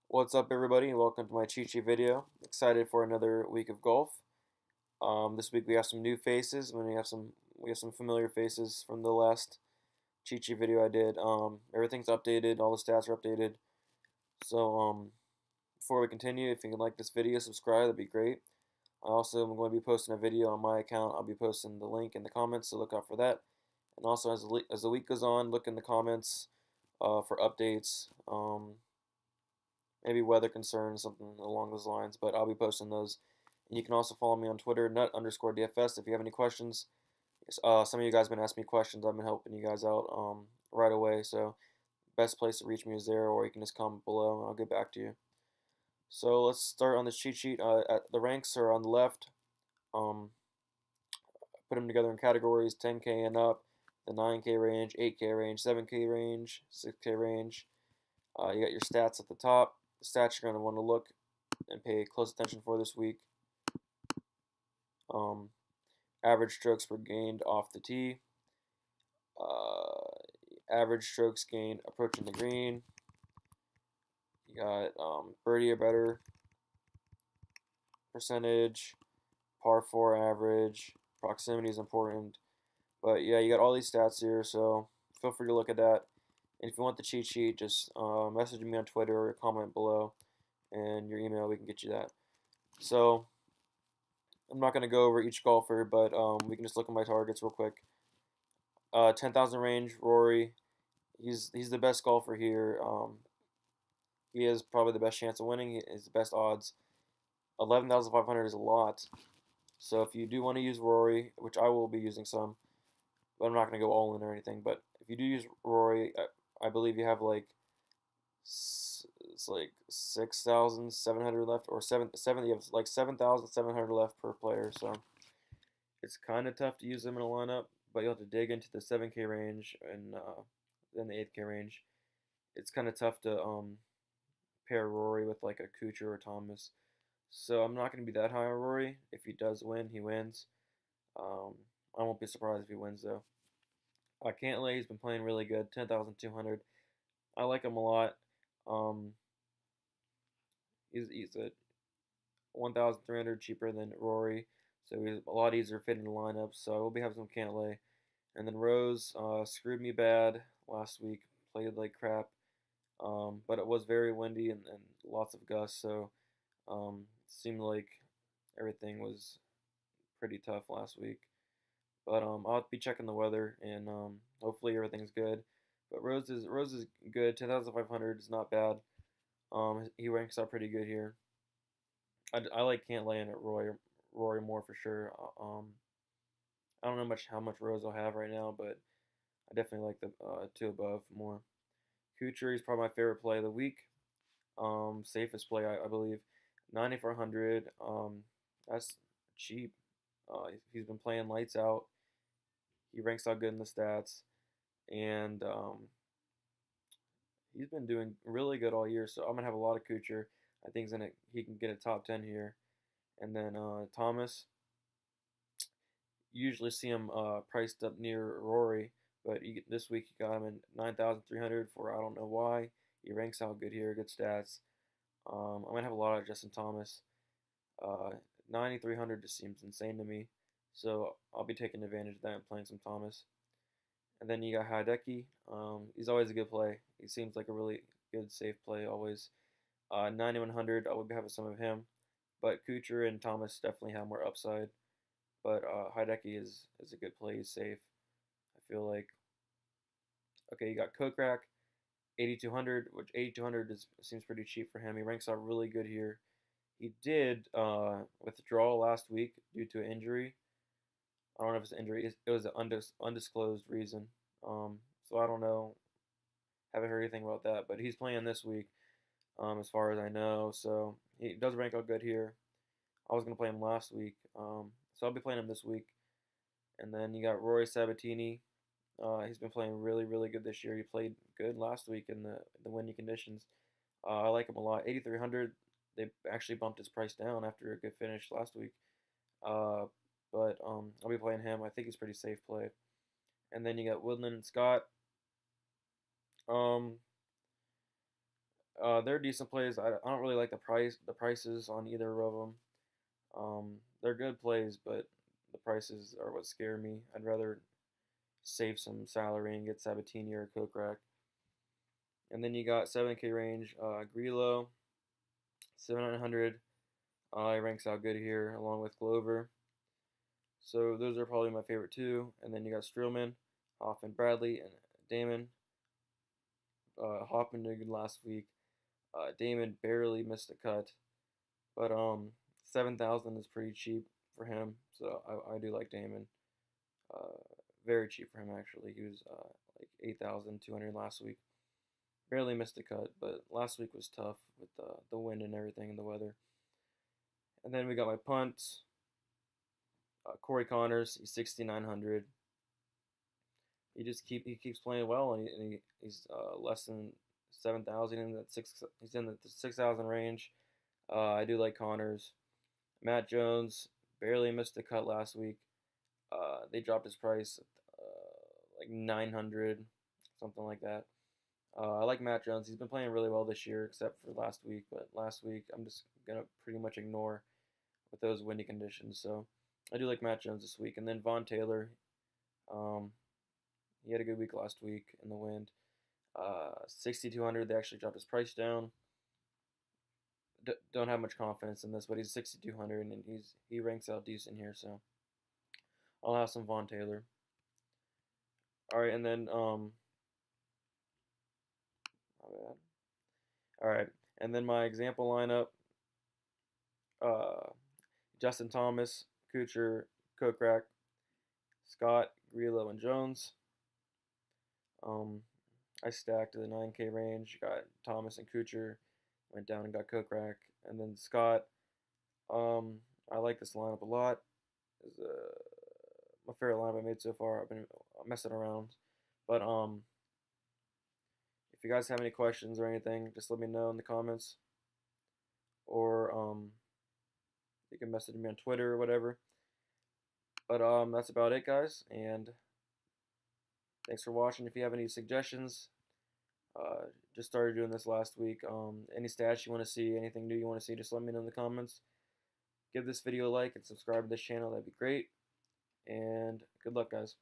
What's up, everybody? Welcome to my cheat sheet video. Excited for another week of golf. This week we have some new faces. We have some familiar faces from the last cheat sheet video I did. Everything's updated. All the stats are updated. So before we continue, if you can like this video, subscribe. That'd be great. I also am going to be posting a video on my account. I'll be posting the link in the comments, so look out for that. And also, as the week goes on, look in the comments for updates. Maybe weather concerns, something along those lines, but I'll be posting those. And you can also follow me on Twitter, nut_DFS, if you have any questions. Some of you guys have been asking me questions. I've been helping you guys out right away, so best place to reach me is there, or you can just comment below and I'll get back to you. So let's start on this cheat sheet. The ranks are on the left. Put them together in categories: 10K and up, the 9K range, 8K range, 7K range, 6K range. You got your stats at the top. The stats you're going to want to look and pay close attention for this week. Um, Average strokes per gained off the tee. Average strokes gained approaching the green. You got birdie or better percentage, par 4 average, proximity is important. But yeah, you got all these stats here, so feel free to look at that. And if you want the cheat sheet, just message me on Twitter or comment below, and your email, we can get you that. So I'm not going to go over each golfer, but we can just look at my targets real quick. 10,000 range, Rory. He's the best golfer here. He has probably the best chance of winning. He has the best odds. 11,500 is a lot. So if you do want to use Rory, which I will be using some, but I'm not going to go all in or anything. But if you do use Rory, I believe you have it's like 6,700 left, or you have like 7,700 left per player. So it's kind of tough to use them in a lineup, but you'll have to dig into the 7K range and then the 8K range. It's kind of tough to pair Rory with like a Kuchar or Thomas. So I'm not going to be that high on Rory. If he does win, he wins. Um, I won't be surprised if he wins though. Cantlay, he's been playing really good. 10,200. I like him a lot. Um, he's a 1,300 cheaper than Rory, so he's a lot easier fitting the lineup. So I will be having some Cantlay. And then Rose screwed me bad last week. Played like crap. But it was very windy and lots of gusts, so it seemed like everything was pretty tough last week. But I'll be checking the weather, and hopefully everything's good. But Rose is good. 10,500 is not bad. He ranks out pretty good here. I like Cantlay and Rory more for sure. I don't know how much Rose I'll have right now, but I definitely like the two above more. Kuchar is probably my favorite play of the week. Safest play, I believe. 9,400. That's cheap. He's been playing lights out. He ranks out good in the stats, and he's been doing really good all year. So I'm gonna have a lot of Kuchar. I think he can get a top 10 here. And then Thomas, usually see him priced up near Rory, but this week you got him in 9,300 for I don't know why. He ranks out good here, good stats. I'm gonna have a lot of Justin Thomas. 9,300 just seems insane to me, so I'll be taking advantage of that and playing some Thomas. And then you got Hideki. He's always a good play. He seems like a really good safe play always. 9,100. I would be having some of him, but Kuchar and Thomas definitely have more upside. But Hideki is a good play. He's safe, I feel like. Okay, you got Kokrak, 8,200, which 8,200 seems pretty cheap for him. He ranks out really good here. He did withdraw last week due to an injury. I don't know if it's an injury. It was an undisclosed reason. So I don't know. Haven't heard anything about that. But he's playing this week, as far as I know. So he does rank out good here. I was going to play him last week. So I'll be playing him this week. And then you got Rory Sabatini. He's been playing really, really good this year. He played good last week in the windy conditions. I like him a lot. 8,300. They actually bumped his price down after a good finish last week. But I'll be playing him. I think he's pretty safe play. And then you got Woodland and Scott. Um, They're decent plays. I don't really like the prices on either of them. They're good plays, but the prices are what scare me. I'd rather save some salary and get Sabatini or Kokrak. And then you got 7K range, Grillo, 700. He ranks out good here along with Glover. So those are probably my favorite two. And then you got Streelman, Hoffman, Bradley, and Damon. Hoffman did good last week. Damon barely missed a cut, but 7,000 is pretty cheap for him. So I do like Damon. Uh, Very cheap for him actually. He was like 8,200 last week. Barely missed a cut, but last week was tough with the wind and everything and the weather. And then we got my punts. Corey Connors, he's 6,900. He keeps playing well, and he's less than 7,000 in that six. He's in the 6,000 range. I do like Connors. Matt Jones barely missed a cut last week. They dropped his price like 900, something like that. I like Matt Jones. He's been playing really well this year, except for last week. But last week, I'm just gonna pretty much ignore with those windy conditions. So I do like Matt Jones this week. And then Von Taylor, um, he had a good week last week in the wind. 6,200. They actually dropped his price down. Don't have much confidence in this, but he's 6,200 and he ranks out decent here. So I'll have some Von Taylor. All right, and then my bad. All right, and then my example lineup: uh, Justin Thomas, Kuchar, Kokrak, Scott, Grillo, and Jones. I stacked to the 9K range. Got Thomas and Kuchar. Went down and got Kokrak, and then Scott. I like this lineup a lot. It's my favorite lineup I made so far. I've been messing around, but if you guys have any questions or anything, just let me know in the comments, or you can message me on Twitter or whatever. But that's about it, guys, and thanks for watching. If you have any suggestions, just started doing this last week. Any stats you want to see, anything new you want to see, just let me know in the comments. Give this video a like and subscribe to this channel. That'd be great. And good luck, guys.